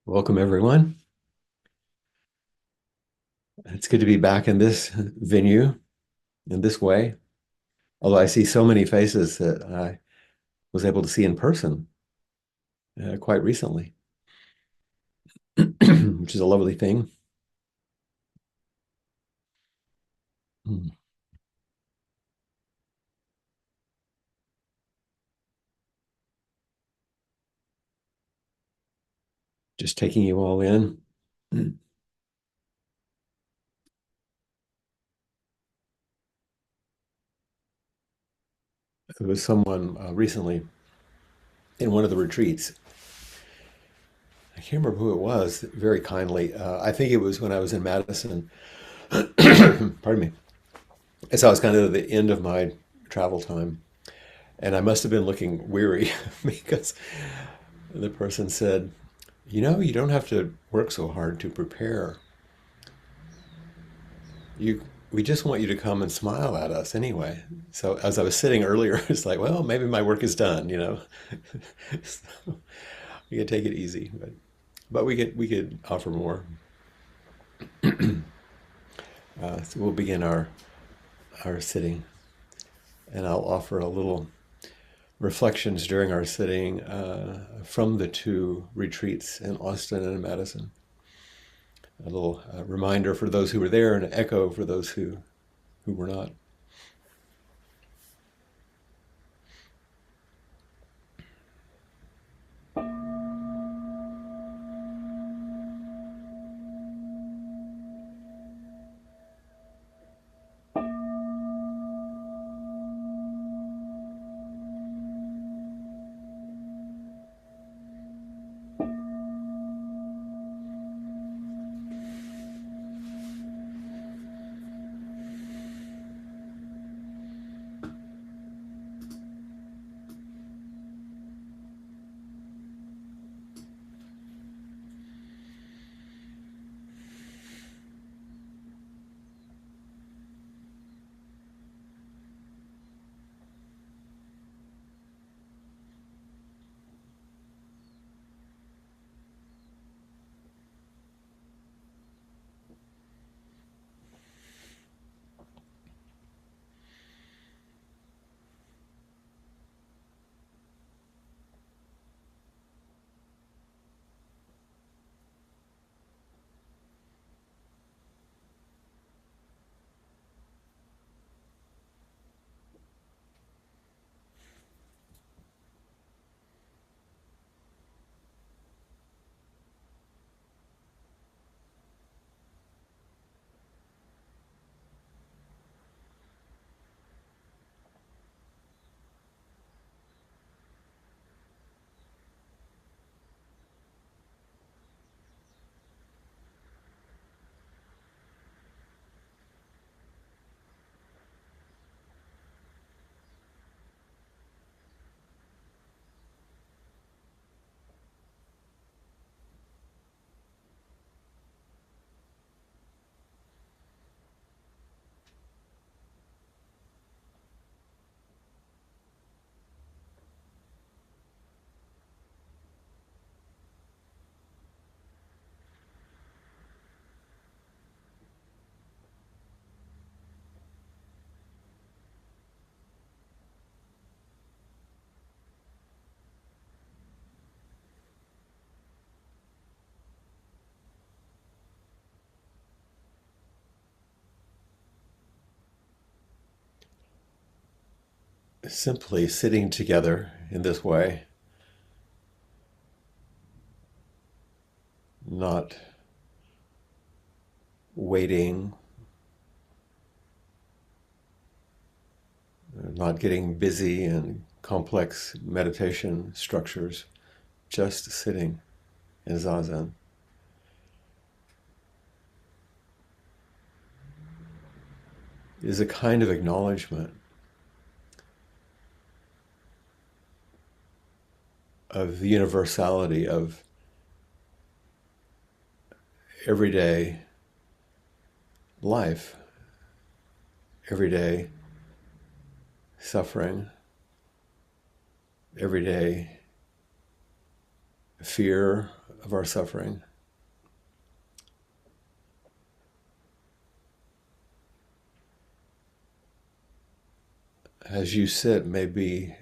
Welcome, everyone. It's good to be back in this venue in this way. Although I see so many faces that I was able to see in person quite recently, which is a lovely thing. Hmm. Just taking you all in. It was someone recently in one of the retreats. I can't remember who it was very kindly. I think it was when I was in Madison. Pardon me. And so I was kind of at the end of my travel time. And I must have been looking weary because the person said, you don't have to work so hard to prepare. You, we just want you to come and smile at us anyway. So as I was sitting earlier, it's like, well, maybe my work is done. So we could take it easy, but we could offer more. So we'll begin our sitting, and I'll offer a little reflections during our sitting from the two retreats in Austin and in Madison. A little reminder for those who were there, and an echo for those who were not. Simply sitting together in this way, not waiting, not getting busy in complex meditation structures, just sitting in zazen is a kind of acknowledgement of the universality of everyday life, everyday suffering, everyday fear of our suffering. As you sit, maybe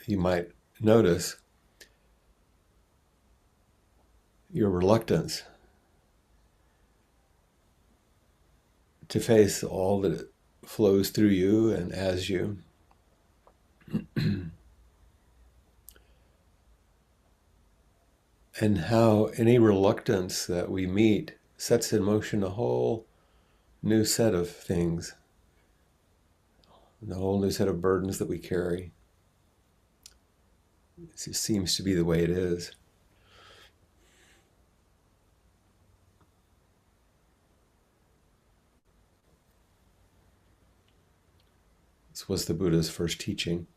you might notice your reluctance to face all that flows through you and as you. And how any reluctance that we meet sets in motion a whole new set of things, a whole new set of burdens that we carry. It just seems to be the way it is. This was the Buddha's first teaching.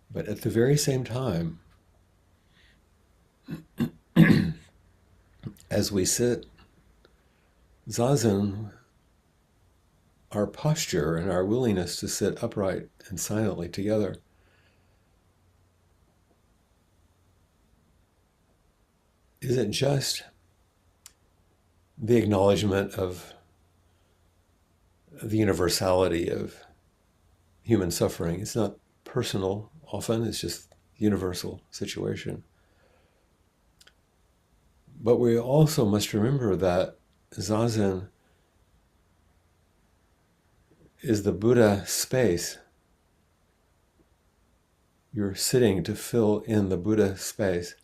But at the very same time, as we sit, Zazen, our posture and our willingness to sit upright and silently together, isn't just the acknowledgement of the universality of human suffering. It's not personal often, it's just universal situation. But we also must remember that Zazen is the Buddha space. You're sitting to fill in the Buddha space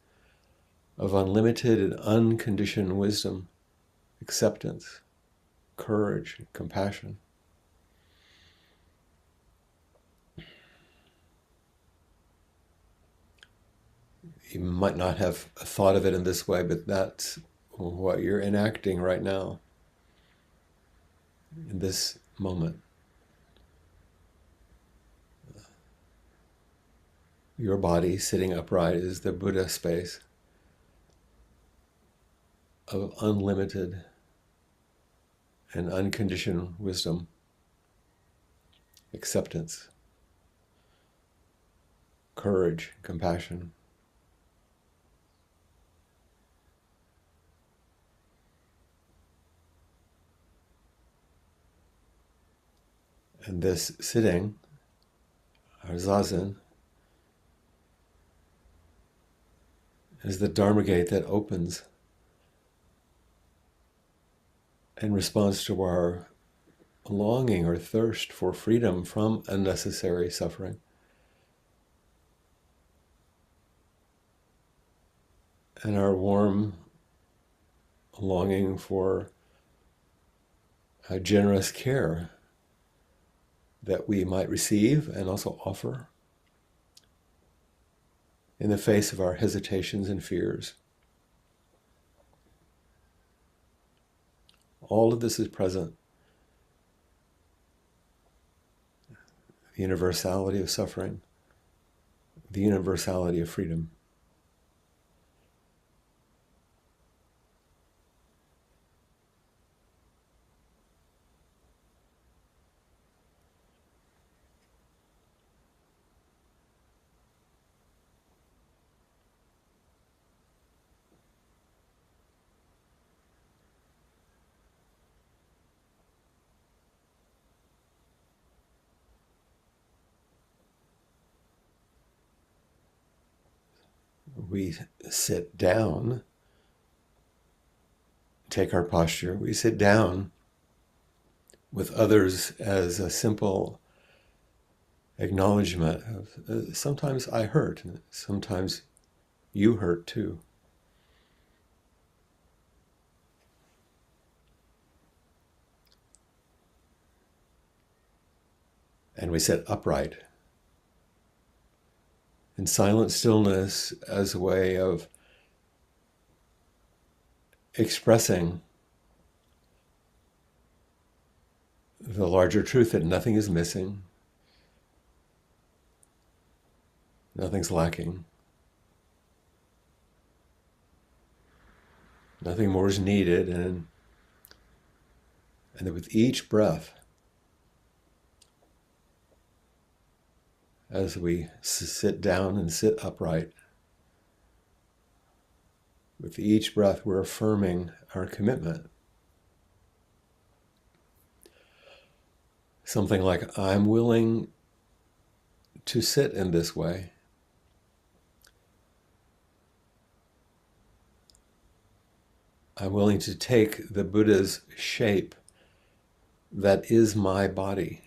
of unlimited and unconditioned wisdom, acceptance, courage, compassion. You might not have thought of it in this way, but that's what you're enacting right now, in this moment. Your body sitting upright is the Buddha space of unlimited and unconditioned wisdom, acceptance, courage, compassion. And this sitting, our zazen, is the Dharma gate that opens in response to our longing or thirst for freedom from unnecessary suffering. And our warm longing for a generous care that we might receive and also offer in the face of our hesitations and fears. All of this is present. The universality of suffering, the universality of freedom. We sit down, take our posture, we sit down with others as a simple acknowledgement of sometimes I hurt, and sometimes you hurt too. And we sit upright in silent stillness as a way of expressing the larger truth that nothing is missing, nothing's lacking, nothing more is needed, and that with each breath, as we sit down and sit upright. With each breath, we're affirming our commitment. Something like, I'm willing to sit in this way. I'm willing to take the Buddha's shape that is my body.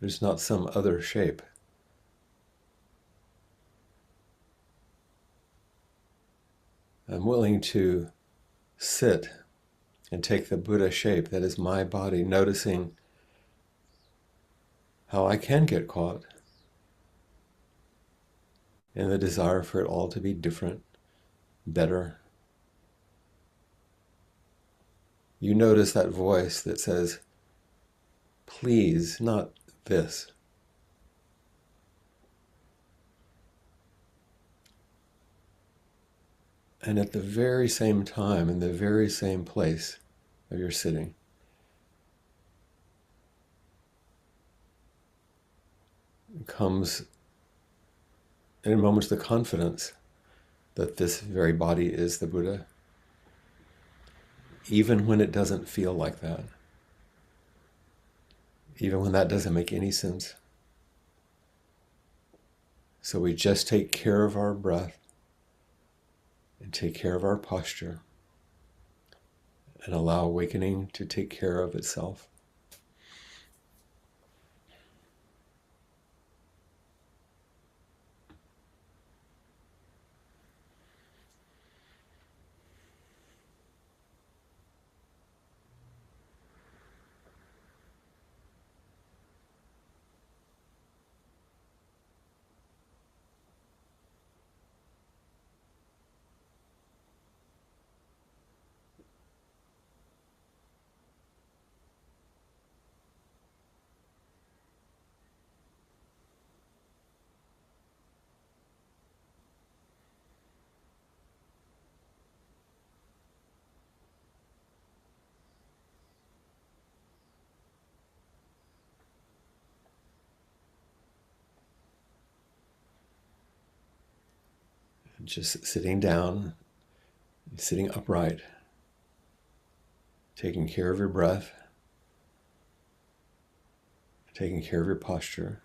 There's not some other shape. I'm willing to sit and take the Buddha shape that is my body, noticing how I can get caught in the desire for it all to be different, better. You notice that voice that says, please, not this. And at the very same time, in the very same place of your sitting, comes in moments the confidence that this very body is the Buddha, even when it doesn't feel like that, even when that doesn't make any sense. So we just take care of our breath and take care of our posture and allow awakening to take care of itself. Just sitting down, sitting upright, taking care of your breath, taking care of your posture.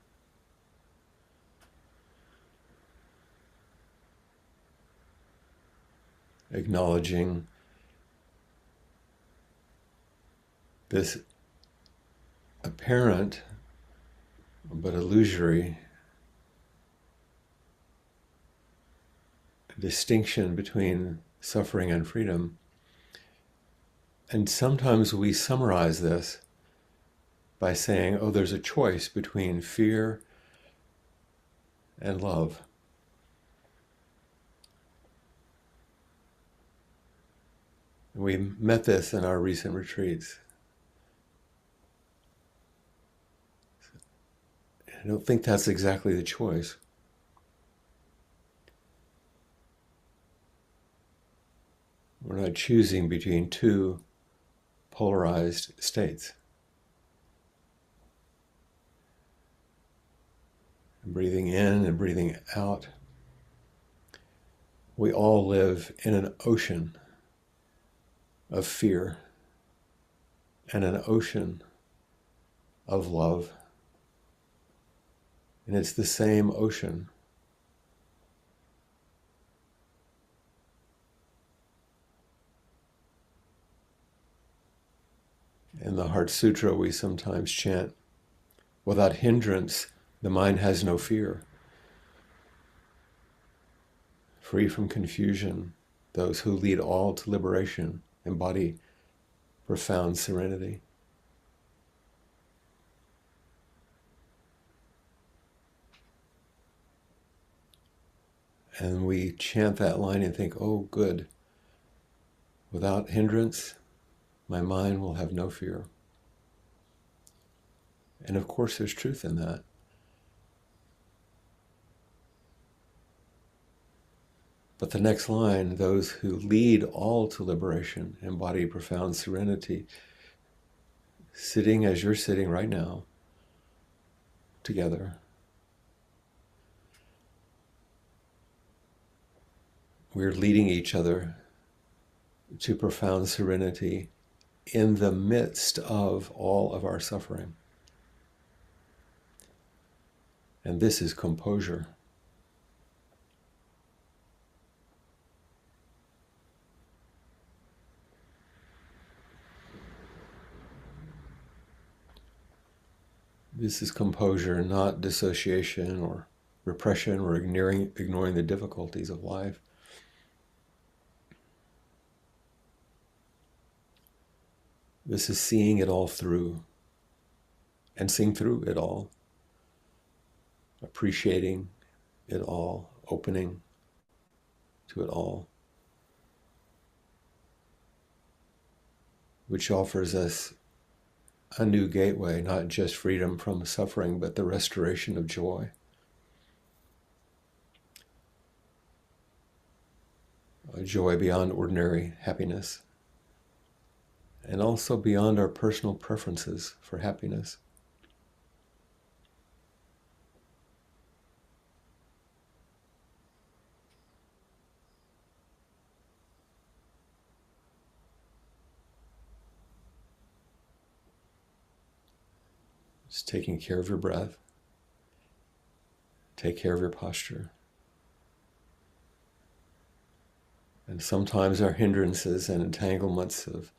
Acknowledging this apparent but illusory distinction between suffering and freedom. And sometimes we summarize this by saying, oh, there's a choice between fear and love. We met this in our recent retreats. I don't think that's exactly the choice. We're not choosing between two polarized states. Breathing in and breathing out. We all live in an ocean of fear and an ocean of love. And it's the same ocean. In the Heart Sutra, we sometimes chant, without hindrance, the mind has no fear. Free from confusion, those who lead all to liberation embody profound serenity. And we chant that line and think, oh, good. Without hindrance, my mind will have no fear. And of course, there's truth in that. But the next line, those who lead all to liberation embody profound serenity, sitting as you're sitting right now, together. We're leading each other to profound serenity in the midst of all of our suffering. And this is composure. This is composure, not dissociation or repression or ignoring the difficulties of life. This is seeing it all through and seeing through it all, appreciating it all, opening to it all, which offers us a new gateway, not just freedom from suffering, but the restoration of joy. A joy beyond ordinary happiness, and also beyond our personal preferences for happiness. Just taking care of your breath, take care of your posture. And sometimes our hindrances and entanglements of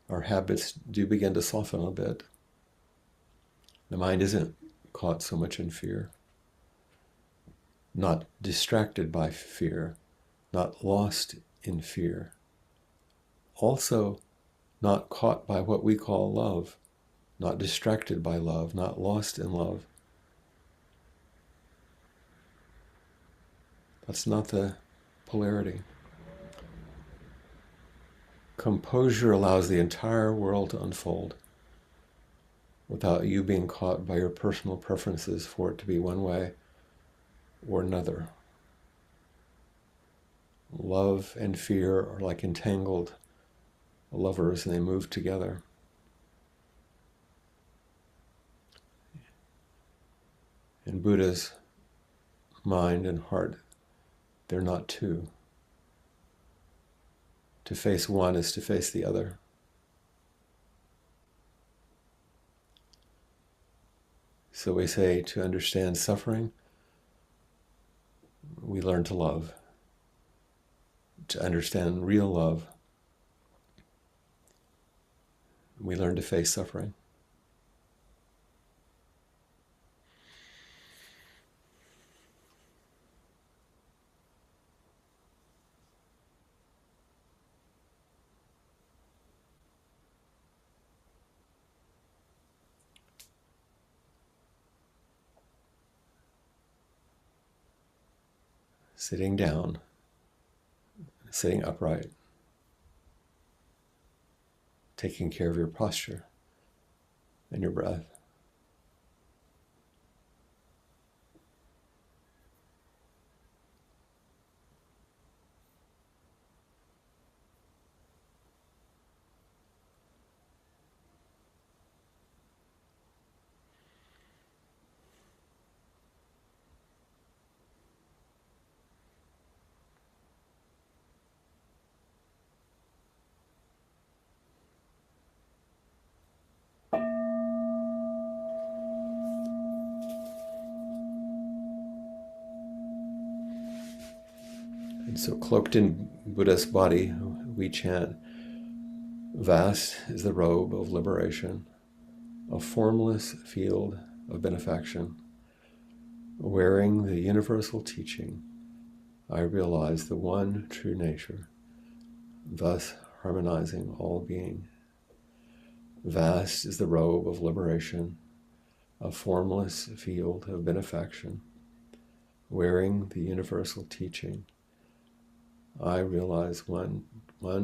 our habits do begin to soften a bit. The mind isn't caught so much in fear, not distracted by fear, not lost in fear, also not caught by what we call love, not distracted by love, not lost in love. That's not the polarity. Composure allows the entire world to unfold without you being caught by your personal preferences for it to be one way or another. Love and fear are like entangled lovers, and they move together. In Buddha's mind and heart, they're not two. To face one is to face the other. So we say, to understand suffering, we learn to love. To understand real love, we learn to face suffering. Sitting down, sitting upright, taking care of your posture and your breath. And so cloaked in Buddha's body, we chant, vast is the robe of liberation, a formless field of benefaction. Wearing the universal teaching, I realize the one true nature, thus harmonizing all being. Vast is the robe of liberation, a formless field of benefaction. Wearing the universal teaching, I realize one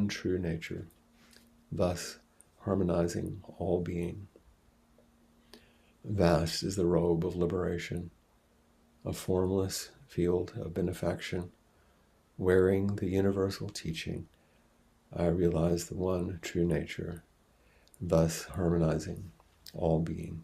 true nature, thus harmonizing all being. Vast is the robe of liberation, a formless field of benefaction. Wearing the universal teaching, I realize the one true nature, thus harmonizing all being.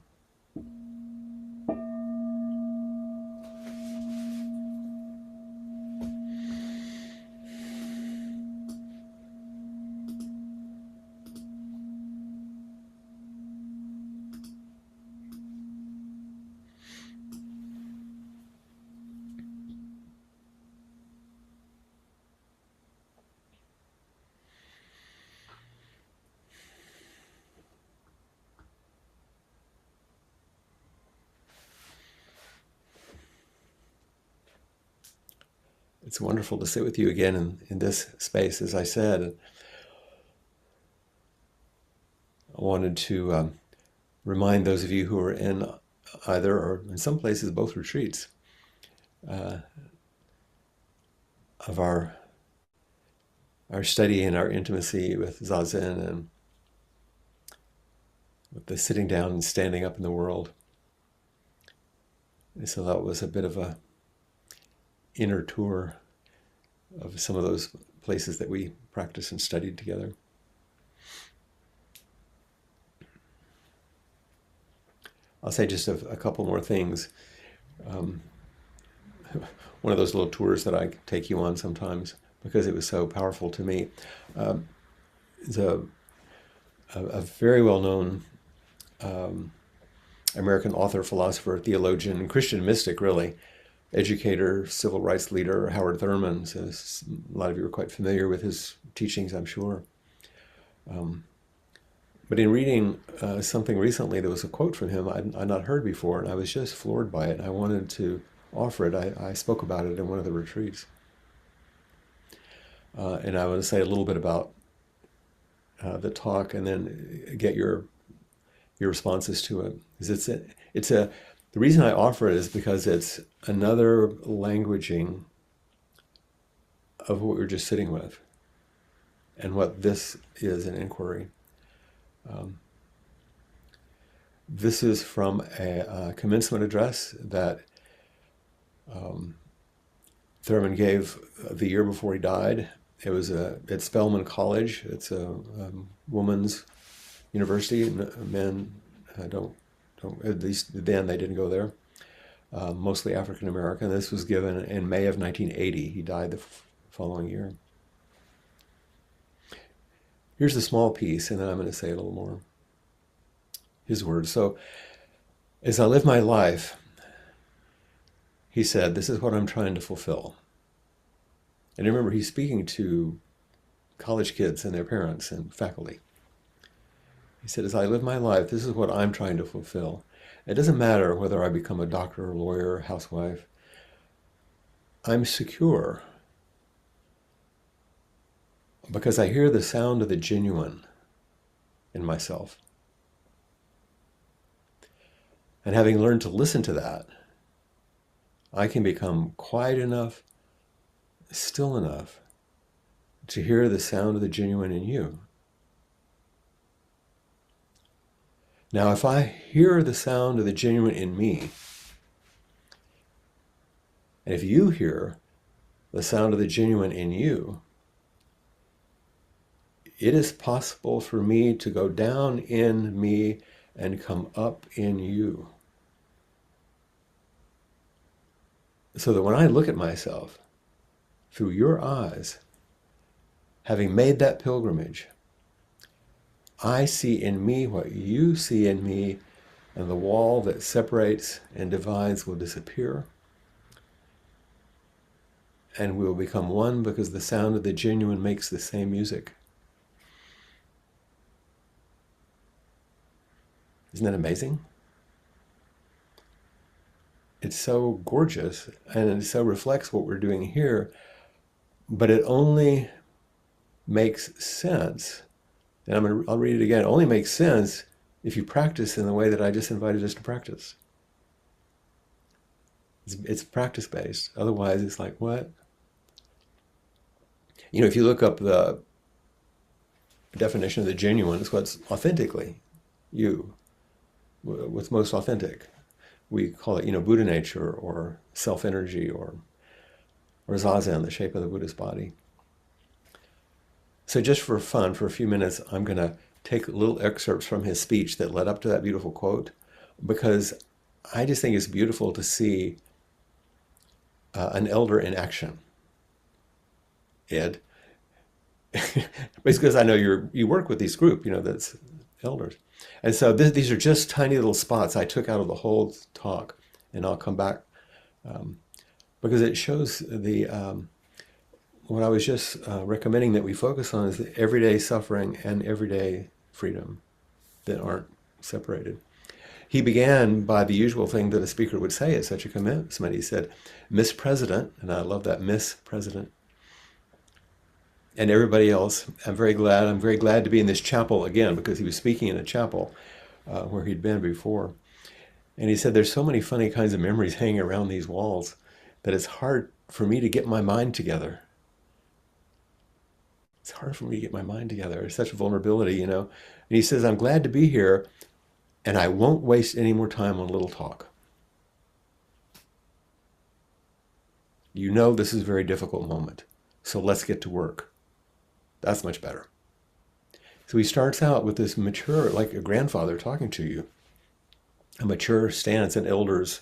It's wonderful to sit with you again in this space. As I said, I wanted to remind those of you who are in either or in some places both retreats uh, of our study and our intimacy with Zazen and with the sitting down and standing up in the world. And so that was a bit of a inner tour of some of those places that we practiced and studied together. I'll say just a couple more things. Um, one of those little tours that I take you on sometimes because it was so powerful to me. Is a very well-known American author, philosopher, theologian, Christian mystic, really, educator, civil rights leader, Howard Thurman. So a lot of you are quite familiar with his teachings, I'm sure. But in reading something recently, there was a quote from him I'd not heard before, and I was just floored by it. I wanted to offer it. I spoke about it in one of the retreats. And I want to say a little bit about the talk and then get your responses to it. The reason I offer it is because it's another languaging of what we were just sitting with and what this is an inquiry. This is from a commencement address that Thurman gave the year before he died. It was at Spelman College. It's a woman's university. Men don't, at least then they didn't go there. Mostly African American. This was given in May of 1980. He died the following year. Here's the small piece, and then I'm going to say a little more. His words. So, as I live my life, he said, this is what I'm trying to fulfill. And remember, he's speaking to college kids and their parents and faculty. He said, as I live my life, this is what I'm trying to fulfill. It doesn't matter whether I become a doctor, lawyer, housewife. I'm secure because I hear the sound of the genuine in myself. And having learned to listen to that, I can become quiet enough, still enough, to hear the sound of the genuine in you. Now, if I hear the sound of the genuine in me, and if you hear the sound of the genuine in you, it is possible for me to go down in me and come up in you. So that when I look at myself through your eyes, having made that pilgrimage, I see in me what you see in me, and the wall that separates and divides will disappear. And we will become one because the sound of the genuine makes the same music. Isn't that amazing? It's so gorgeous, and it so reflects what we're doing here, but it only makes sense, and I'll read it again, it only makes sense if you practice in the way that I just invited us to practice. It's practice-based. Otherwise, it's like, what? You know, if you look up the definition of the genuine, it's what's authentically you, what's most authentic. We call it, Buddha nature or self-energy or zazen, the shape of the Buddha's body. So just for fun, for a few minutes, I'm going to take little excerpts from his speech that led up to that beautiful quote, because I just think it's beautiful to see an elder in action. Ed, because I know you work with these group, that's elders, and so these are just tiny little spots I took out of the whole talk, and I'll come back because it shows what I was just recommending that we focus on is the everyday suffering and everyday freedom that aren't separated. He began by the usual thing that a speaker would say at such a commencement. He said, "Miss President," and I love that, "Miss President," and everybody else. I'm very glad to be in this chapel again, because he was speaking in a chapel where he'd been before. And he said, "There's so many funny kinds of memories hanging around these walls that it's hard for me to get my mind together. It's hard for me to get my mind together. It's such vulnerability, And he says, "I'm glad to be here, and I won't waste any more time on little talk. This is a very difficult moment, so let's get to work." That's much better. So he starts out with this mature, like a grandfather talking to you, a mature stance, an elder's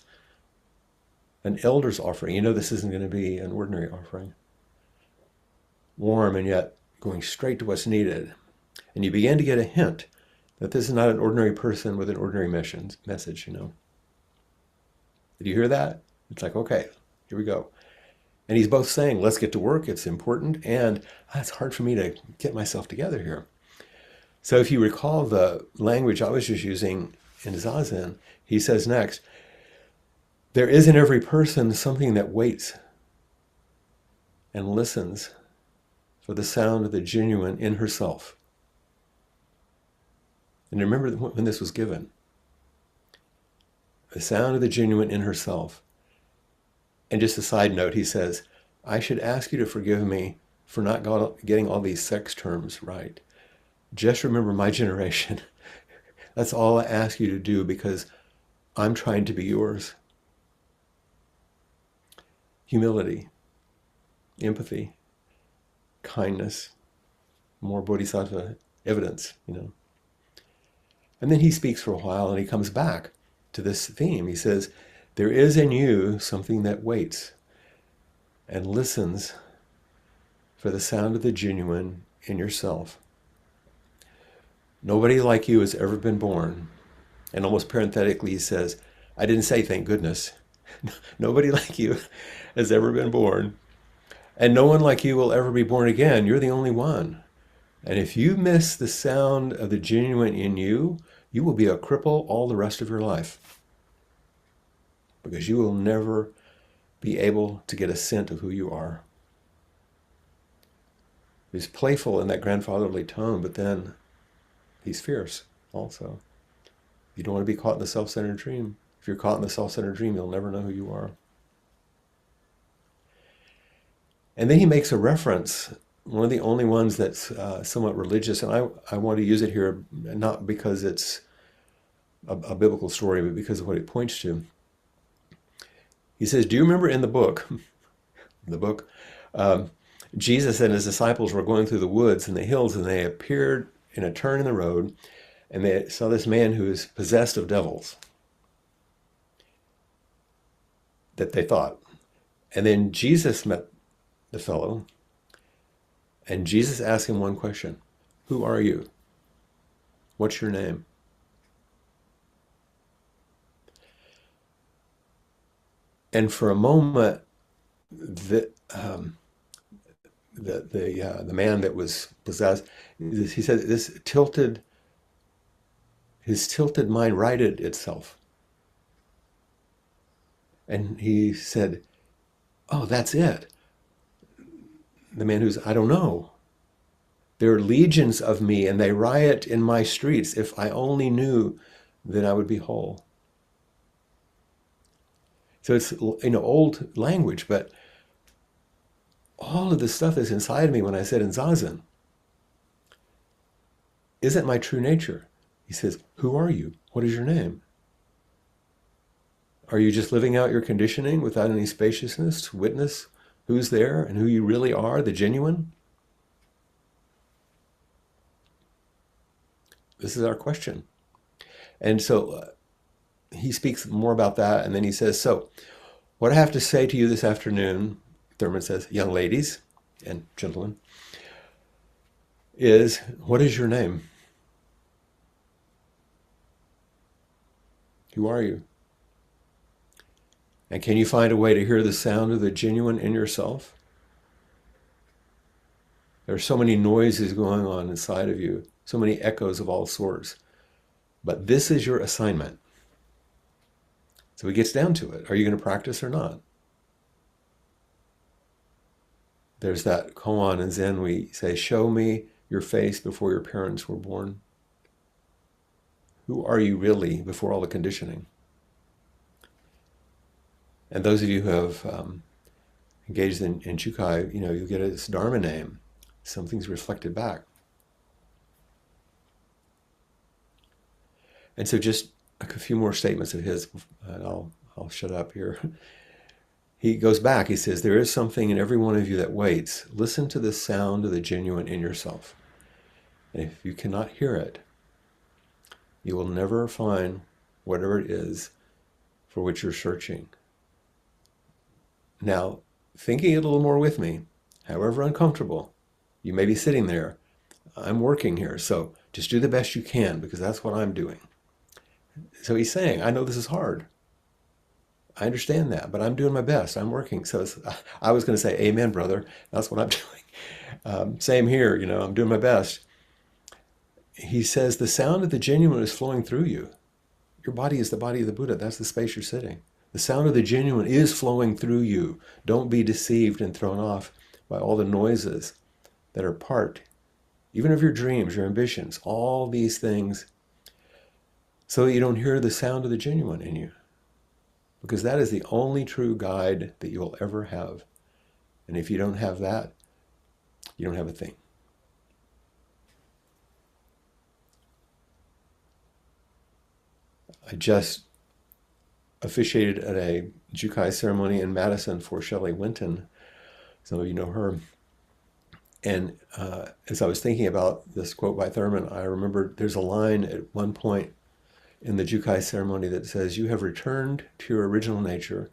offering. This isn't going to be an ordinary offering. Warm and yet going straight to what's needed. And you begin to get a hint that this is not an ordinary person with an ordinary message. Did you hear that? It's like, okay, here we go. And he's both saying, let's get to work, it's important, and it's hard for me to get myself together here. So if you recall the language I was just using in Zazen, he says next, there is in every person something that waits and listens for the sound of the genuine in herself. And remember when this was given. The sound of the genuine in herself. And just a side note, he says, I should ask you to forgive me for not getting all these sex terms right. Just remember my generation. That's all I ask you to do, because I'm trying to be yours. Humility, empathy, kindness, more bodhisattva evidence, And then he speaks for a while and he comes back to this theme. He says, there is in you something that waits and listens for the sound of the genuine in yourself. Nobody like you has ever been born. And almost parenthetically he says, I didn't say thank goodness. Nobody like you has ever been born. And no one like you will ever be born again. You're the only one. And if you miss the sound of the genuine in you, you will be a cripple all the rest of your life. Because you will never be able to get a scent of who you are. He's playful in that grandfatherly tone, but then he's fierce also. You don't want to be caught in the self-centered dream. If you're caught in the self-centered dream, you'll never know who you are. And then he makes a reference, one of the only ones that's somewhat religious, and I want to use it here, not because it's a biblical story, but because of what it points to. He says, do you remember in the book, Jesus and his disciples were going through the woods and the hills, and they appeared in a turn in the road, and they saw this man who was possessed of devils, that they thought. And then Jesus met the fellow, and Jesus asked him one question. Who are you? What's your name? And for a moment, the man that was possessed, he said, his tilted mind righted itself. And he said, oh, that's it. The man who's, I don't know. There are legions of me and they riot in my streets. If I only knew, then I would be whole. So it's, old language, but all of the stuff that's inside me when I said in Zazen isn't my true nature. He says, who are you? What is your name? Are you just living out your conditioning without any spaciousness to witness who's there and who you really are, the genuine? This is our question. And so he speaks more about that. And then he says, so what I have to say to you this afternoon, Thurman says, young ladies and gentlemen, is what is your name? Who are you? And can you find a way to hear the sound of the genuine in yourself? There are so many noises going on inside of you, so many echoes of all sorts. But this is your assignment. So he gets down to it. Are you going to practice or not? There's that koan in Zen we say, show me your face before your parents were born. Who are you really before all the conditioning? And those of you who have engaged in Chukai, you get this Dharma name. Something's reflected back. And so just a few more statements of his, and I'll shut up here. He goes back, he says, there is something in every one of you that waits. Listen to the sound of the genuine in yourself. And if you cannot hear it, you will never find whatever it is for which you're searching. Now, thinking it a little more with me, however uncomfortable, you may be sitting there. I'm working here, so just do the best you can because that's what I'm doing. So he's saying, I know this is hard. I understand that, but I'm doing my best. I'm working. So I was going to say, amen, brother. That's what I'm doing. Same here, I'm doing my best. He says, the sound of the genuine is flowing through you. Your body is the body of the Buddha. That's the space you're sitting. The sound of the genuine is flowing through you. Don't be deceived and thrown off by all the noises that are part, even of your dreams, your ambitions, all these things, so that you don't hear the sound of the genuine in you. Because that is the only true guide that you will ever have. And if you don't have that, you don't have a thing. I just officiated at a Jukai ceremony in Madison for Shelley Winton. Some of you know her. And as I was thinking about this quote by Thurman, I remembered there's a line at one point in the Jukai ceremony that says, you have returned to your original nature,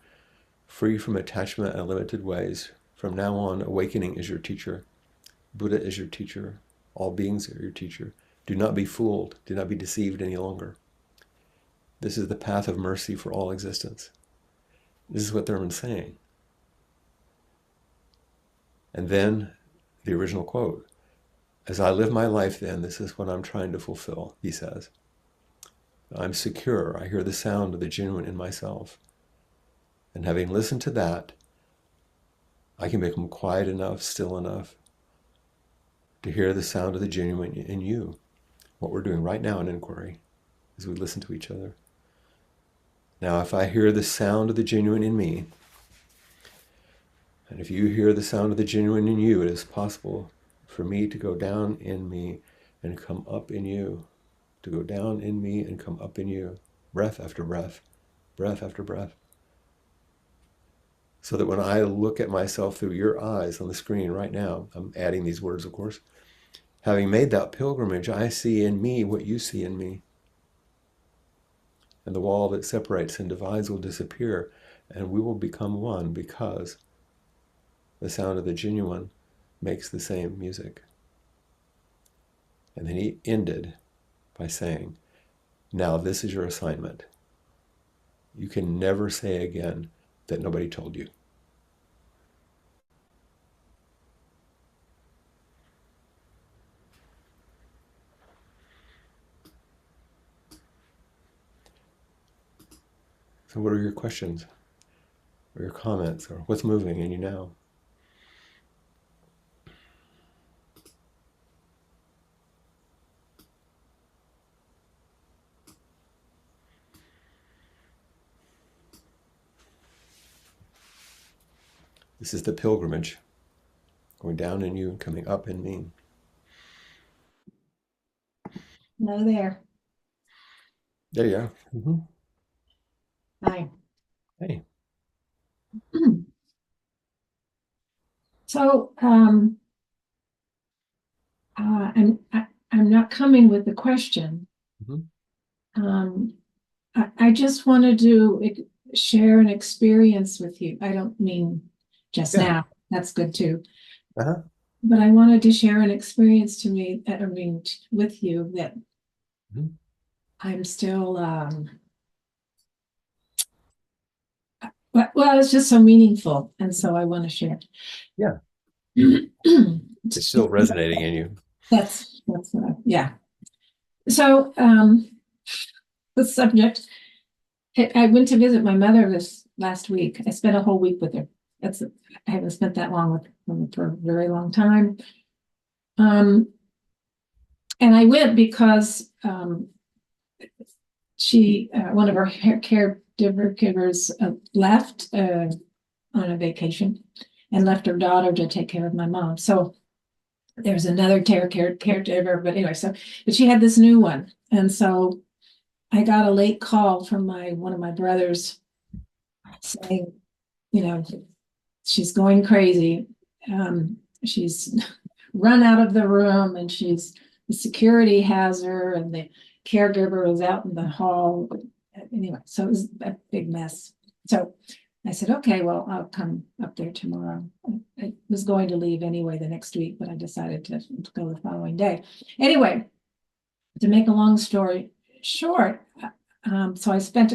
free from attachment and limited ways. From now on, awakening is your teacher. Buddha is your teacher. All beings are your teacher. Do not be fooled. Do not be deceived any longer. This is the path of mercy for all existence. This is what Thurman's saying. And then the original quote, as I live my life then, this is what I'm trying to fulfill, he says. I'm secure. I hear the sound of the genuine in myself. And having listened to that, I can become quiet enough, still enough to hear the sound of the genuine in you. What we're doing right now in inquiry as we listen to each other. Now, if I hear the sound of the genuine in me, and if you hear the sound of the genuine in you, it is possible for me to go down in me and come up in you, to go down in me and come up in you, breath after breath, breath after breath. So that when I look at myself through your eyes on the screen right now, I'm adding these words, of course, having made that pilgrimage, I see in me what you see in me. And the wall that separates and divides will disappear, and we will become one because the sound of the genuine makes the same music. And then he ended by saying, now this is your assignment. You can never say again that nobody told you. So what are your questions or your comments or what's moving in you now? This is the pilgrimage, going down in you and coming up in me. Hello there. There you are. Mm-hmm. Hi. Hey. So I'm I'm not coming with the question. Mhm. Um, I just wanted to share an experience with you. I don't mean just Yeah. now. That's good too. Uh-huh. But I wanted to share an experience to me, with you that Mhm. I'm still, well, it's just so meaningful. And so I want to share. Yeah. It's still It's- resonating in you. yeah. So, the subject, I went to visit my mother this last week. I spent a whole week with her. That's, I haven't spent that long with them for a very long time. Um, and I went because one of her caregivers left on a vacation and left her daughter to take care of my mom. So there's another caregiver, but anyway, but she had this new one. And so I got a late call from one of my brothers saying, you know, she's going crazy. She's run out of the room and the security has her and the caregiver was out in the hall. Anyway, so it was a big mess. So I said, okay, well, I'll come up there tomorrow. I was going to leave anyway the next week, but I decided to go the following day. Anyway, to make a long story short, so I spent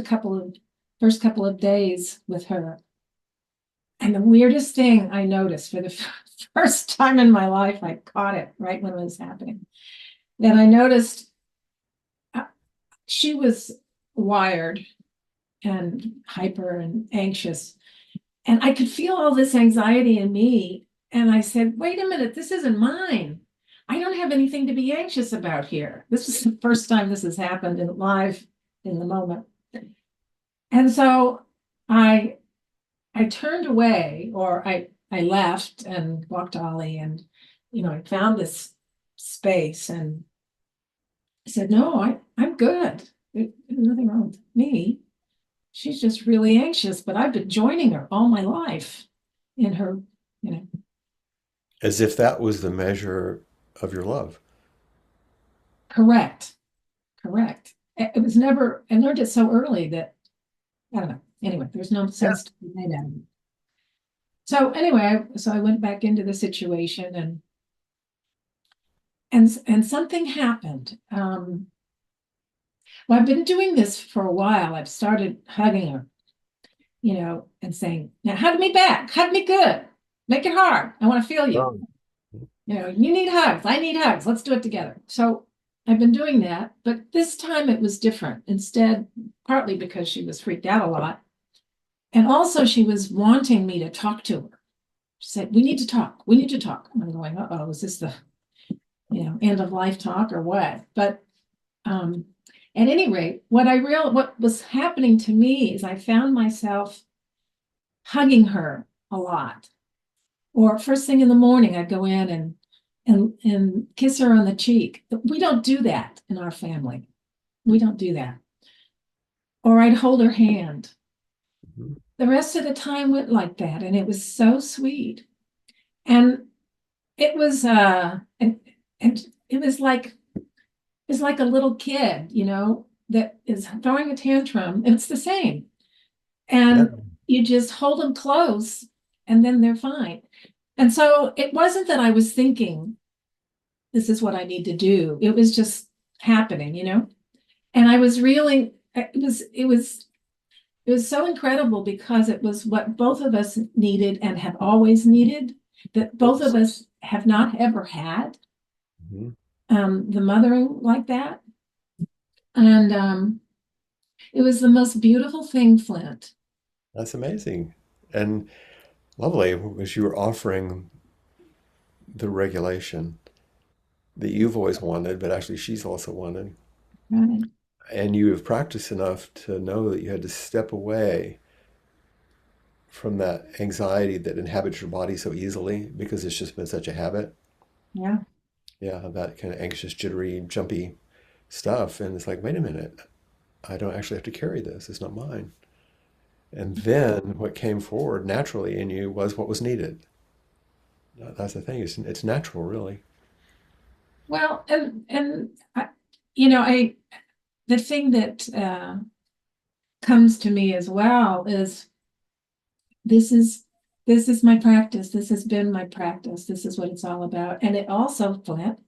first couple of days with her. And the weirdest thing I noticed for the first time in my life, I caught it right when it was happening. Then I noticed uh, she was wired and hyper and anxious. And I could feel all this anxiety in me. And I said, wait a minute, this isn't mine. I don't have anything to be anxious about here. This is the first time this has happened live in the moment. And so I I turned away, or I left and walked to Ollie, and I found this space and I said, no, I'm good. There's nothing wrong with me. She's just really anxious, but I've been joining her all my life in her, you know, As if that was the measure of your love. correct, correct. It was never, I learned it so early that I don't know. Anyway, there's no Yeah. sense to be made out of it. So anyway, so I went back into the situation and something happened. Well, I've been doing this for a while. I've started hugging her, and saying, now hug me back, hug me good, make it hard. I want to feel you. Oh. You need hugs. I need hugs. Let's do it together. So I've been doing that, but this time it was different. Instead, partly because she was freaked out a lot. And also she was wanting me to talk to her. She said, we need to talk. We need to talk. I'm going, uh-oh, is this the, end of life talk or what? But um, at any rate, what was happening to me is I found myself hugging her a lot. Or first thing in the morning, I'd go in and kiss her on the cheek. We don't do that in our family. We don't do that. Or I'd hold her hand. Mhm. The rest of the time went like that, and it was so sweet. And it was and it was like a little kid, that is throwing a tantrum. It's the same. Yeah. And you just hold them close and then they're fine. And so it wasn't that I was thinking, this is what I need to do. It was just happening. And I was really, it was so incredible because it was what both of us needed and have always needed, that both of Yes. us have not ever had, Mhm. the mothering like that. And it was the most beautiful thing, Flint. That's amazing. And lovely was you were offering the regulation that you've always wanted, but actually she's also wanted. Right. And you have practiced enough to know that you had to step away from that anxiety that inhabits your body so easily because it's just been such a habit. Yeah. Yeah, that kind of anxious, jittery, jumpy stuff. And it's like, wait a minute, I don't actually have to carry this. It's not mine. And then what came forward naturally in you was what was needed. That's the thing. It's natural, really. Well, and I the thing that comes to me as well is this is this is my practice. This has been my practice. This is what it's all about. And it also, Flint,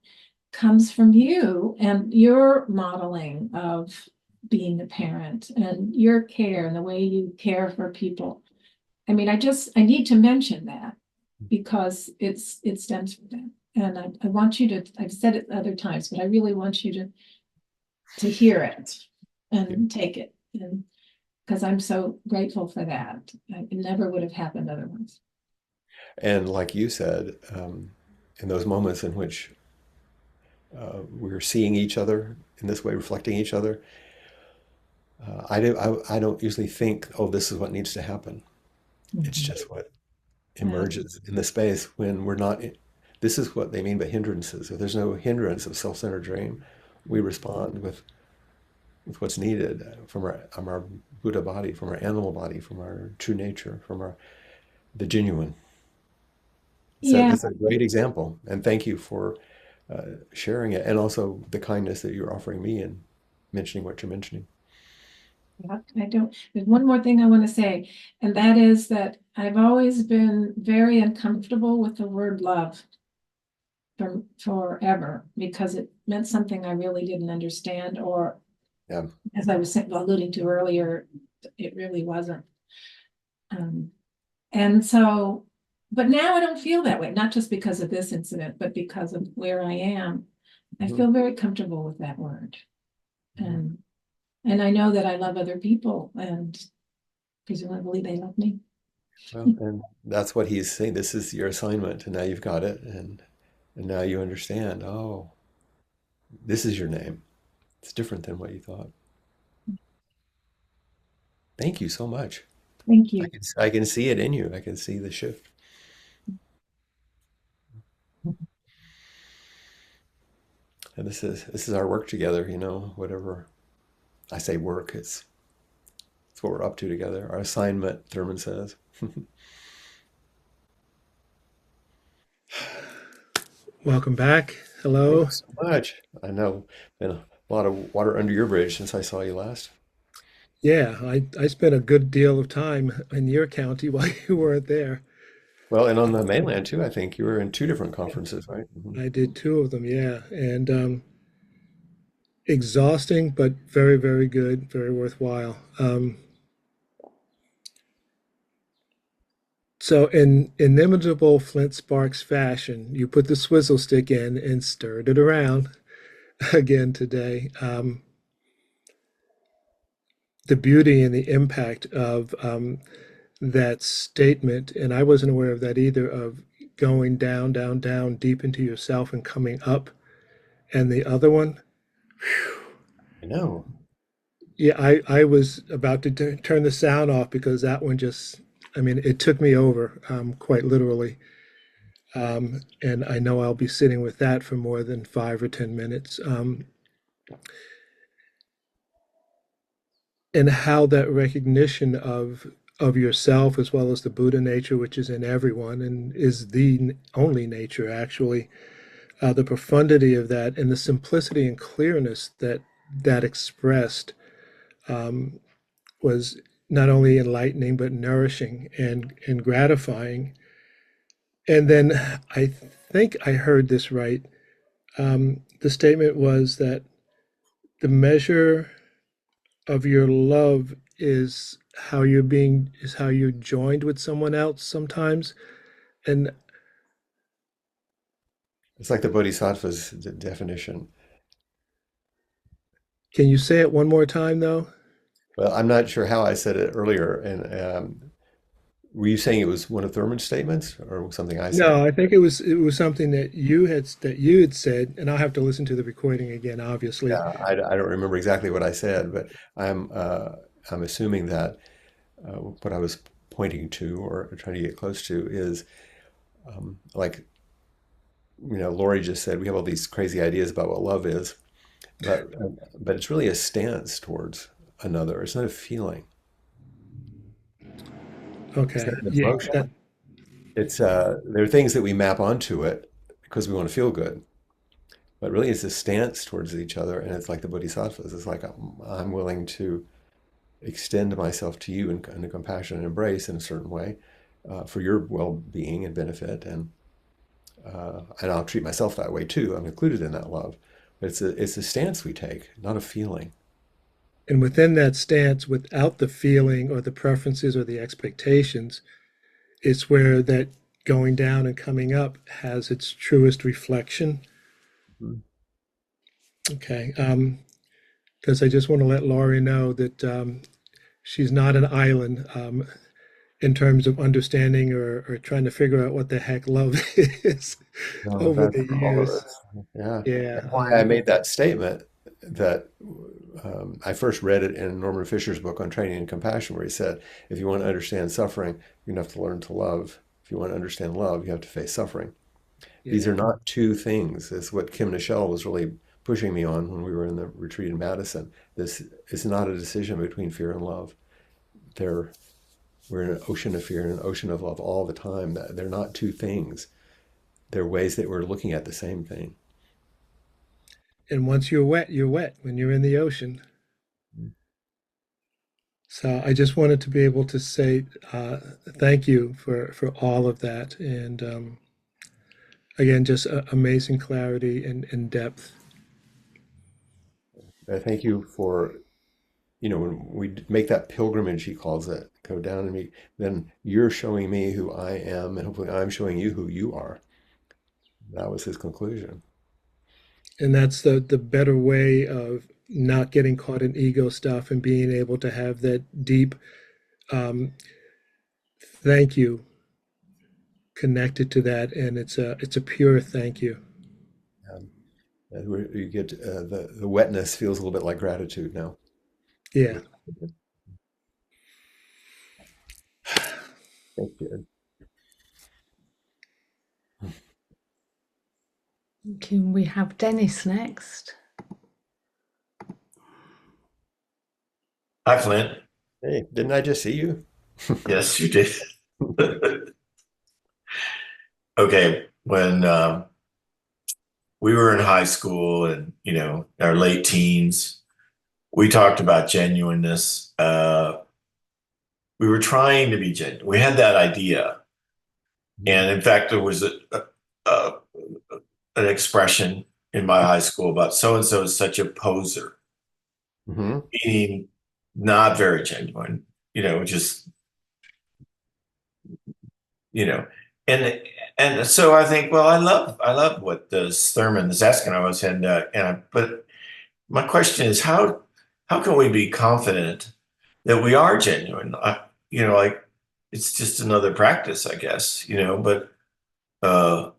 comes from you and your modeling of being a parent and your care and the way you care for people. I mean, I need to mention that because it stems from that. And I want you to, I've said it other times, but I really want you to hear it and take it. And because I'm so grateful for that. It never would have happened otherwise. And like you said, in those moments in which we're seeing each other in this way, reflecting each other, I don't usually think, oh, this is what needs to happen. It's Mhm. just what Uh, emerges in the space when we're not. This is what they mean by hindrances. If there's no hindrance of self-centered dream, we respond with what's needed from our Buddha body, from our animal body, from our true nature, from our the genuine. So yeah, that's a great example, and thank you for sharing it, and also the kindness that you're offering me and mentioning what you're mentioning. yeah, I don't. There's one more thing I want to say, and that is that I've always been very uncomfortable with the word love from forever because it meant something I really didn't understand, or Yeah. as I was alluding to earlier, it really wasn't. Um, and so, but now I don't feel that way, not just because of this incident, but because of where I am. I Mhm. feel very comfortable with that word. Mhm. And and I know that I love other people and presumably they love me. Well, and that's what he's saying. This is your assignment, and now you've got it, and now you understand. Oh, this is your name. It's different than what you thought. Thank you so much. Thank you. I can see it in you. I can see the shift. And this is our work together, you know, whatever I say work, it's what we're up to together. Our assignment, Thurman says. Welcome back. Thank Hello. you so much. I know been a lot of water under your bridge since I saw you last. Yeah, I spent a good deal of time in your county while you weren't there. Well, and on the mainland too, I think you were in two different conferences, right? I did two of them, yeah, and exhausting, but very, very good, very worthwhile. So, in inimitable Flint Sparks fashion, you put the swizzle stick in and stirred it around again today. The beauty and the impact of that statement, and I wasn't aware of that either, of going down, down, down, deep into yourself and coming up. And the other one, I know. yeah, I was about to turn the sound off because that one just, I mean, it took me over quite literally. And I know I'll be sitting with that for more than 5 or 10 minutes. And how that recognition of yourself as well as the Buddha nature, which is in everyone and is the only nature actually, the profundity of that and the simplicity and clearness that that expressed was not only enlightening but nourishing and gratifying. And then I think I heard this right. The statement was that the measure of your love is how you're joined with someone else sometimes. And It's like the Bodhisattva's definition. can you say it one more time though? Well, I'm not sure how I said it earlier. And were you saying it was one of Thurman's statements or something I said? No, I think it was something that you had said, and I'll have to listen to the recording again, obviously. Yeah, I don't remember exactly what I said, but I'm assuming that what I was pointing to or trying to get close to is like Lori just said, we have all these crazy ideas about what love is, but it's really a stance towards another. It's not a feeling. It's not Okay. an Yeah, emotion. It's there are things that we map onto it because we want to feel good. But really, it's a stance towards each other, and it's like the bodhisattvas. It's like I'm willing to extend myself to you in a compassion and embrace in a certain way for your well-being and benefit, and I'll treat myself that way too. I'm included in that love, but it's a stance we take, not a feeling. And within that stance, without the feeling or the preferences or the expectations, it's where that going down and coming up has its truest reflection. Mhm. Okay. Because I just want to let Laurie know that she's not an island in terms of understanding or trying to figure out what the heck love is No, over that's the for all of years. us. Yeah, Yeah. that's why I made that statement that I first read it in Norman Fisher's book on training and compassion, where he said, if you want to understand suffering, you're going to have to learn to love. If you want to understand love, you have to face suffering. These Yeah. are not two things. It's what Kim Nichelle was really pushing me on when we were in the retreat in Madison. This is not a decision between fear and love. They're, we're in an ocean of fear and an ocean of love all the time. They're not two things. They're ways that we're looking at the same thing. And once you're wet when you're in the ocean. So I just wanted to be able to say thank you for all of that. And again, just amazing clarity and depth. I thank you for, when we make that pilgrimage, he calls it, go down and meet, then you're showing me who I am, and hopefully I'm showing you who you are. That was his conclusion. And that's the better way of not getting caught in ego stuff and being able to have that deep um, thank you connected to that. And it's a pure thank you. Um, and you get the wetness feels a little bit like gratitude now. Yeah. Thank you. Can we have Dennis next? Hi, Flint. Hey, didn't I just see you? Yes, you did. Okay, when we were in high school and our late teens, we talked about genuineness. We were trying to be genuine. We had that idea, and in fact, there was a an expression in my high school about so and so is such a poser, Hmm. meaning not very genuine. Just you know and so I think, well, I love what this Thurman is asking of us, but my question is, how can we be confident that we are genuine? Like, it's just another practice, I guess, but uh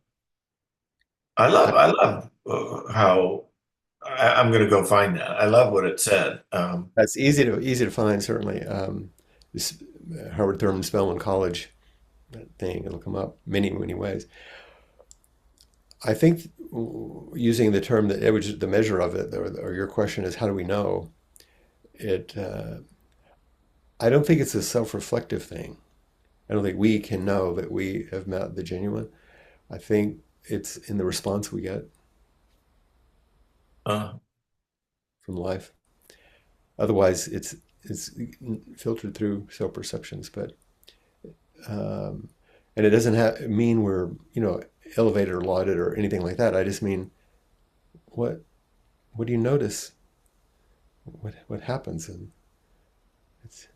I love how I'm going to go find that. I love what it said. That's easy to find, certainly. This Howard Thurman Spelman College thing, it'll come up many ways. I think using the term that it was the measure of it, or your question is, how do we know it? I don't think it's a self-reflective thing. I don't think we can know that we have met the genuine. I think it's in the response we get uh, from life. Otherwise, it's filtered through self-perceptions, but um, and it doesn't mean we're elevated or lauded or anything like that. I just mean what what do you notice? What happens? And it's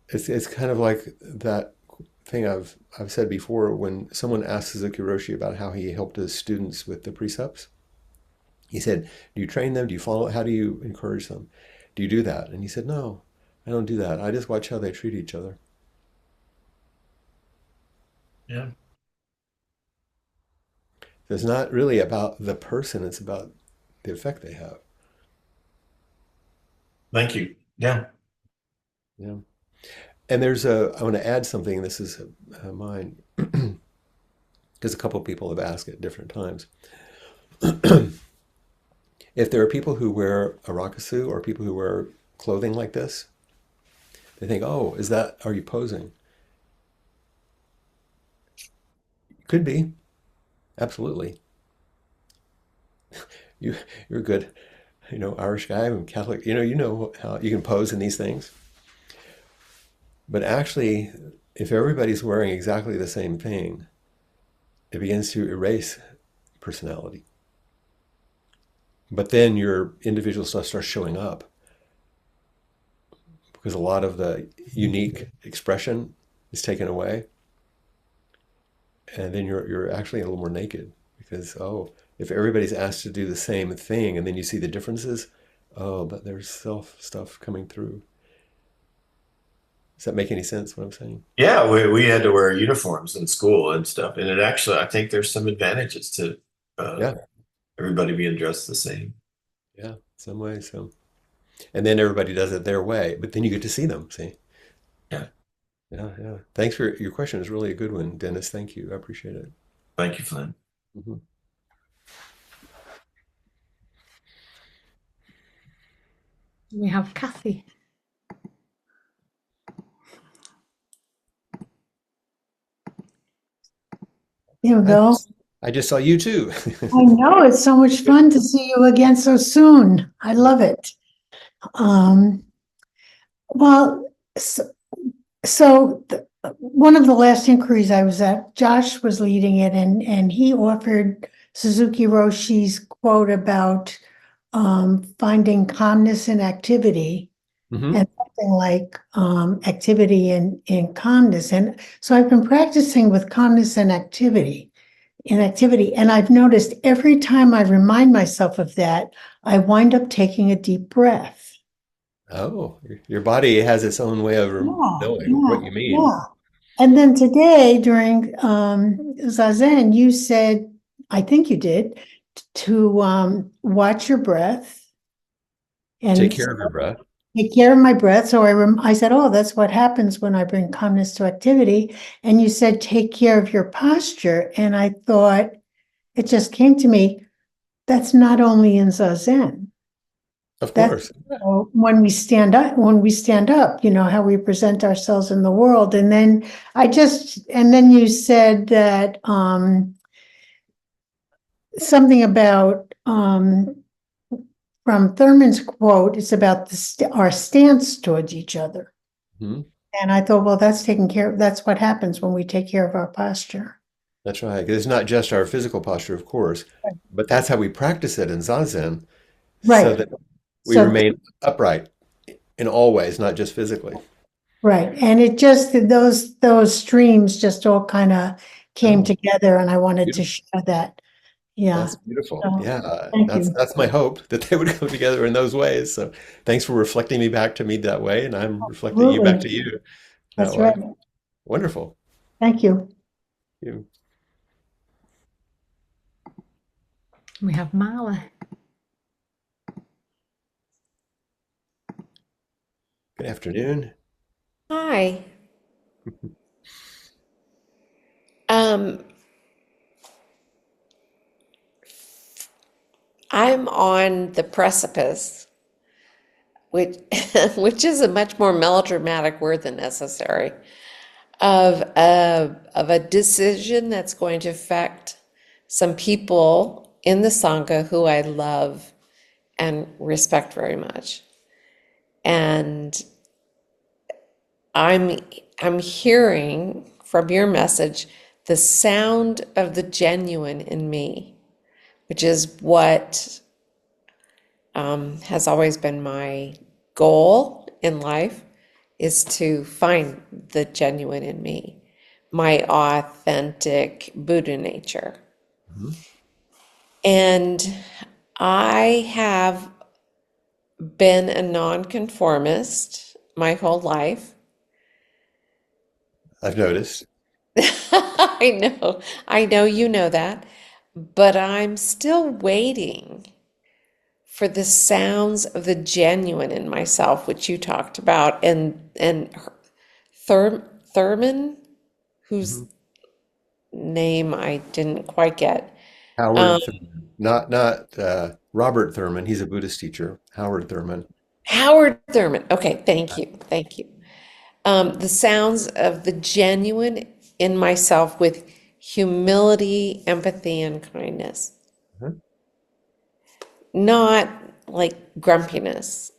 it's kind of like that thing I've said before when someone asked Suzuki Roshi about how he helped his students with the precepts. He said, "Do you train them? Do you follow? How do you encourage them? Do you do that?" And he said, "No, I don't do that. I just watch how they treat each other." yeah, So it's not really about the person; it's about the effect they have. thank you. Yeah. Yeah. And I want to add something. This is mine because a couple of people have asked at different times. If there are people who wear a rakusu or people who wear clothing like this, they think, "Oh, are you posing?" Could be, absolutely. you you're a good, Irish guy and Catholic. You know how you can pose in these things. But actually, if everybody's wearing exactly the same thing, it begins to erase personality. But then your individual stuff starts showing up because a lot of the unique expression is taken away, and then you're actually a little more naked because if everybody's asked to do the same thing, and then you see the differences, but there's self stuff coming through. Does that make any sense? What I'm saying? Yeah, we had to wear uniforms in school and stuff, and it actually, I think there's some advantages to uh, Yeah, everybody being dressed the same. yeah, some way. So, and then everybody does it their way, but then you get to see them. See? Yeah, Yeah, yeah. Thanks for your question. Is really a good one, Dennis. Thank you. I appreciate it. thank you, Flynn. Mhm. We have Kathy. There we I go. just, I just saw you too. I know, it's so much fun to see you again so soon. I love it. Um, well, one of the last inquiries I was at, Josh was leading it and he offered Suzuki Roshi's quote about finding calmness in activity Hmm. and something like activity in calmness. And so I've been practicing with calmness and activity. And I've noticed every time I remind myself of that, I wind up taking a deep breath. Oh, your body has its own way of Yeah, knowing yeah, what you mean. yeah. And then today during Zazen, you said, I think you did, to watch your breath Take and care of your breath. take care of my breath. So I said, oh, that's what happens when I bring calmness to activity. And you said, take care of your posture. And I thought, it just came to me, that's not only in Zazen. Of That's course. when we stand up, how we present ourselves in the world. And then you said that something about from Thurman's quote, it's about our stance towards each other. Mhm. And I thought, well, that's what happens when we take care of our posture. That's right. 'Cause it's not just our physical posture, of course, but that's how we practice it in Zazen so Right. that we So, remain upright in all ways, not just physically. right. And it just, those streams just all kind of came Oh, together and I wanted to beautiful. share that. Yeah. That's beautiful. So, Yeah, thank that's you. that's my hope that they would come together in those ways. So thanks for reflecting me back to me that way, and I'm reflecting you back Absolutely. to you that That's right. way. Wonderful. Thank you. You. We have Marla. Good afternoon. Hi. Um, I'm on the precipice, which which is a much more melodramatic word than necessary, of a decision that's going to affect some people in the Sangha who I love and respect very much. And I'm I'm hearing from your message the sound of the genuine in me, which is what has always been my goal in life, is to find the genuine in me, my authentic Buddha nature. Mhm. And I have been a nonconformist my whole life. I've noticed. I know you know that, but I'm still waiting for the sounds of the genuine in myself, which you talked about, and Thurman, whose Mhm. name I didn't quite get. Howard Um, Thurman, not Robert Thurman. He's a Buddhist teacher. Howard Thurman. Howard Thurman. Okay, thank you, thank you. The sounds of the genuine in myself with humility, empathy, and kindness. Uh-huh. not like grumpiness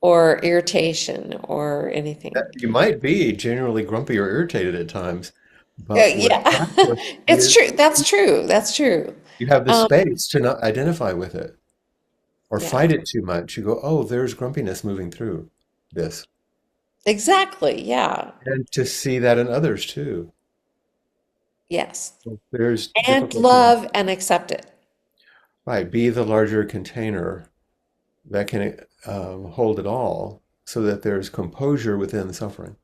or irritation or anything. You might be genuinely grumpy or irritated at times, but with Yeah, practice, it's true. That's true. That's true. you have the Um, space to not identify with it or yeah, fight it too much. You go, oh, there's grumpiness moving through this. exactly. Yeah. And to see that in others too. Yes. There's And difficulty. love and accept it. Right, be the larger container that can hold it all so that there's composure within the suffering.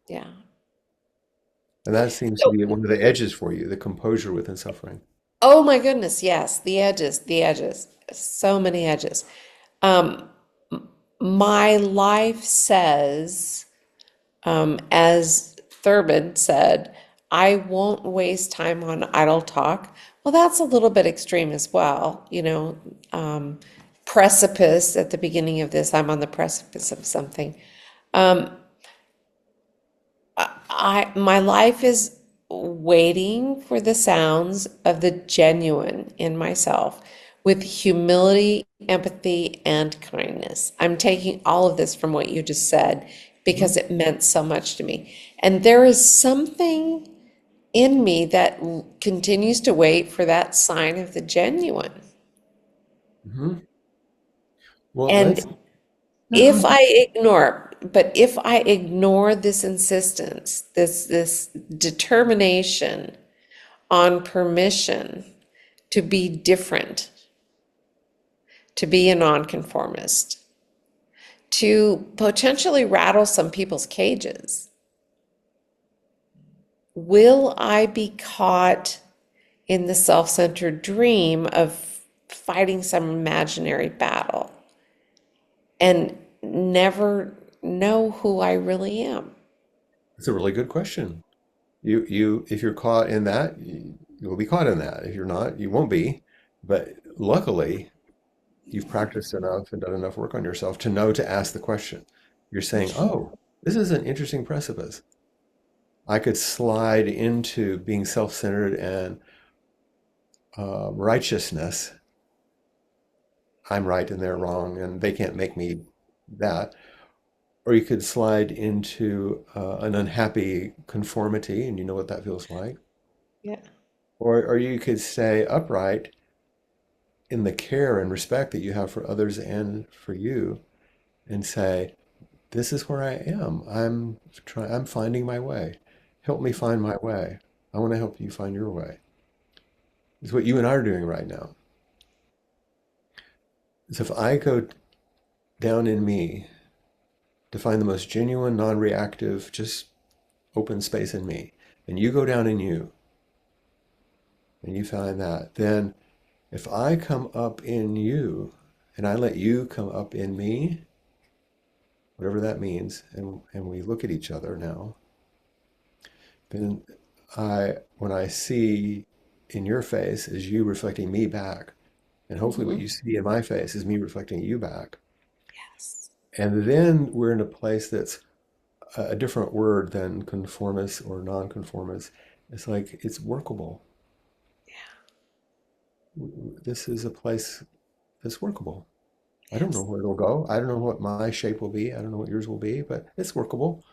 Yeah. And that seems to So, be one of the edges for you, the composure within suffering. oh my goodness, yes, the edges, so many edges. Um, my life says, as Thurman said, I won't waste time on idle talk. Well, that's a little bit extreme as well, precipice at the beginning of this, I'm on the precipice of something. Um, my life is waiting for the sounds of the genuine in myself with humility, empathy, and kindness. I'm taking all of this from what you just said because Mhm. it meant so much to me. And there is something in me that continues to wait for that sign of the genuine. Mhm. Well, let's, And Uh-uh. if I ignore this insistence, this determination on permission to be different, to be a nonconformist, to potentially rattle some people's cages, will I be caught in the self-centered dream of fighting some imaginary battle and never know who I really am? it's a really good question. If you're caught in that, you'll be caught in that. If you're not, you won't be. But luckily, you've practiced enough and done enough work on yourself to know to ask the question. You're saying, oh, this is an interesting precipice. I could slide into being self-centered and righteousness. I'm right and they're wrong, and they can't make me that. Or you could slide into an unhappy conformity, and you know what that feels like. Yeah. Or you could stay upright in the care and respect that you have for others and for you, and say, "This is where I am. I'm finding my way. Help me find my way. I want to help you find your way." It's what you and I are doing right now. So if I go down in me to find the most genuine, non-reactive, just open space in me, and you go down in you, and you find that, then if I come up in you and I let you come up in me, whatever that means, and we look at each other now, then when I see in your face is you reflecting me back, and hopefully what Mhm. you see in my face is me reflecting you back. Yes. And then we're in a place that's a different word than conformist or nonconformist. It's like it's workable. This is a place that's workable. I don't know Yes. where it'll go. I don't know what my shape will be. I don't know what yours will be, but it's workable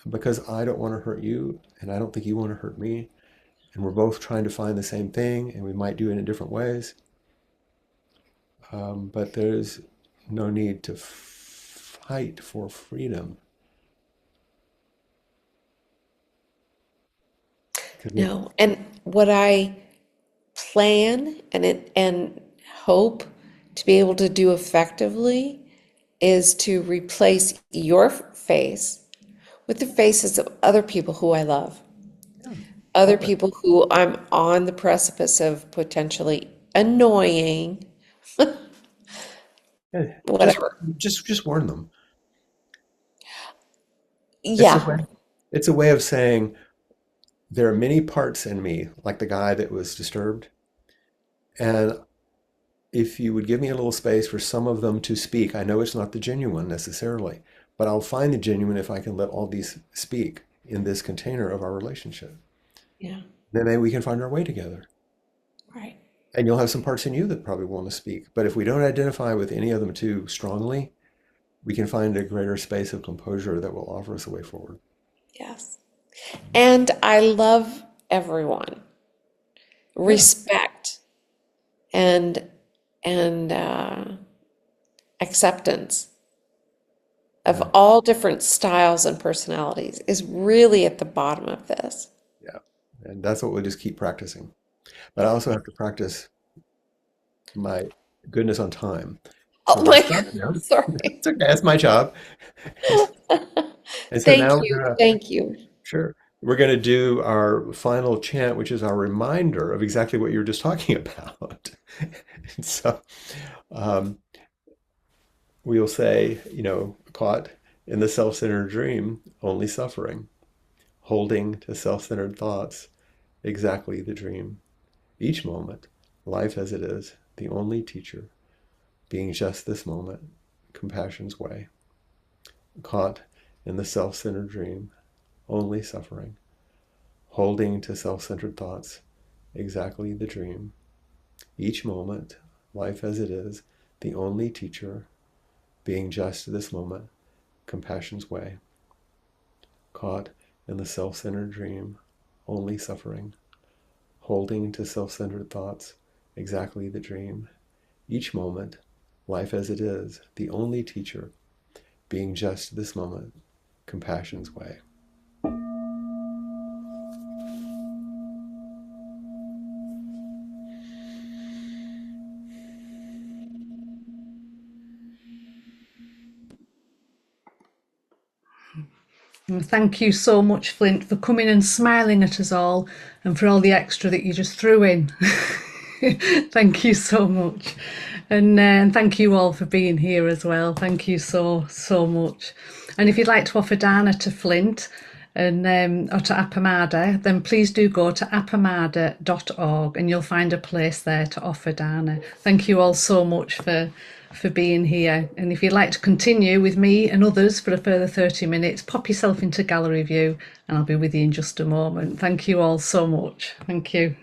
because I don't want to hurt you and I don't think you want to hurt me. And we're both trying to find the same thing and we might do it in different ways. But there's no need to fight for freedom. 'Cause No. And what I plan and hope to be able to do effectively is to replace your face with the faces of other people who I love, yeah, other love it. people who I'm on the precipice of potentially annoying, Yeah, whatever. just warn them. It's a Yeah, way. It's a way of saying there are many parts in me, like the guy that was disturbed, and if you would give me a little space for some of them to speak, I know it's not the genuine necessarily, but I'll find the genuine if I can let all these speak in this container of our relationship. yeah, Then maybe we can find our way together. right. And you'll have some parts in you that probably want to speak. But if we don't identify with any of them too strongly, we can find a greater space of composure that will offer us a way forward. Yes. And I love everyone. Yeah. Respect and acceptance of Yeah. all different styles and personalities is really at the bottom of this. Yeah. And that's what we'll just keep practicing. But I also have to practice my goodness on time. So Oh we're going to my, start now. sorry. It's okay. That's my job. And so Thank now we're you. going to, Thank you. sure, we're going to do our final chant, which is our reminder of exactly what you were just talking about. And so um, we will say, caught in the self-centered dream, only suffering, holding to self-centered thoughts, exactly the dream. Each moment, life as it is, the only teacher, being just this moment, compassion's way. Caught in the self-centered dream, only suffering, holding to self-centered thoughts, exactly the dream. Each moment, life as it is, the only teacher, being just this moment, compassion's way. Caught in the self-centered dream, only suffering, holding to self-centered thoughts, exactly the dream. Each moment, life as it is, the only teacher, being just this moment, compassion's way. And thank you so much, Flint, for coming and smiling at us all and for all the extra that you just threw in. Thank you so much. And thank you all for being here as well. Thank you so, so much. And if you'd like to offer Dana to Flint and or to Appamada, then please do go to appamada.org and you'll find a place there to offer Dana. Thank you all so much for being here. And if you'd like to continue with me and others for a further 30 minutes, pop yourself into gallery view and I'll be with you in just a moment. Thank you all so much. Thank you.